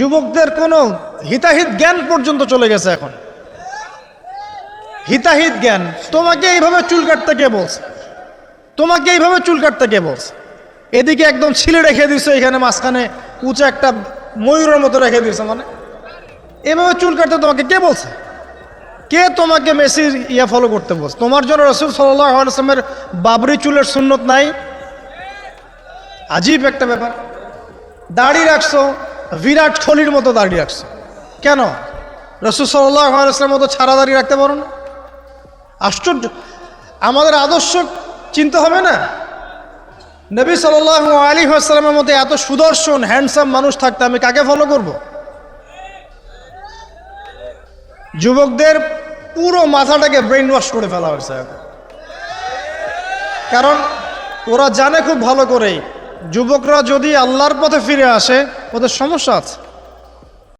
যুবকদের কোনো হিতাহিত জ্ঞান পর্যন্ত চলে গেছে এখন। হিতাহিত জ্ঞান, তোমাকে এইভাবে চুল কাটতে কে বলছে? তোমাকে এইভাবে চুল কাটতে কে বলছে? এদিকে একদম ছিলে রেখে দিছো, এখানে মাঝখানে উঁচা একটা ময়ূরের মতো রেখে দিছো, মানে এভাবে চুল কাটতে তোমাকে কে বলছে? কে তোমাকে মেসির ফলো করতে বলছে? তোমার জন্য রাসূল সাল্লাল্লাহু আলাইহি ওয়াসাল্লামের বাবরি চুলের সুন্নত নাই? আজীব একটা ব্যাপার। দাড়ি রাখছো, বিরাট কোহলির মতো দাড়ি রাখছো কেন? রাসূল সাল্লাল্লাহু আলাইহি ওয়াসাল্লামের মতো ছাড়া দাড়ি রাখতে পারো না? আশ্চর্য। আমাদের আদর্শ চিন্তা হবে না? নবী সাল্লাল্লাহু আলাইহি ওয়াসাল্লামের মতো এত সুদর্শন হ্যান্ডসাম মানুষ থাকতে আমি কাকে ফলো করব? যুবকদের পুরো মাথাটাকে ব্রেইন ওয়াশ করে ফেলা হয়েছে। কারণ ওরা জানে খুব ভালো করেই, যুবকরা যদি আল্লাহর পথে ফিরে আসে ওদের সমস্যা আছে।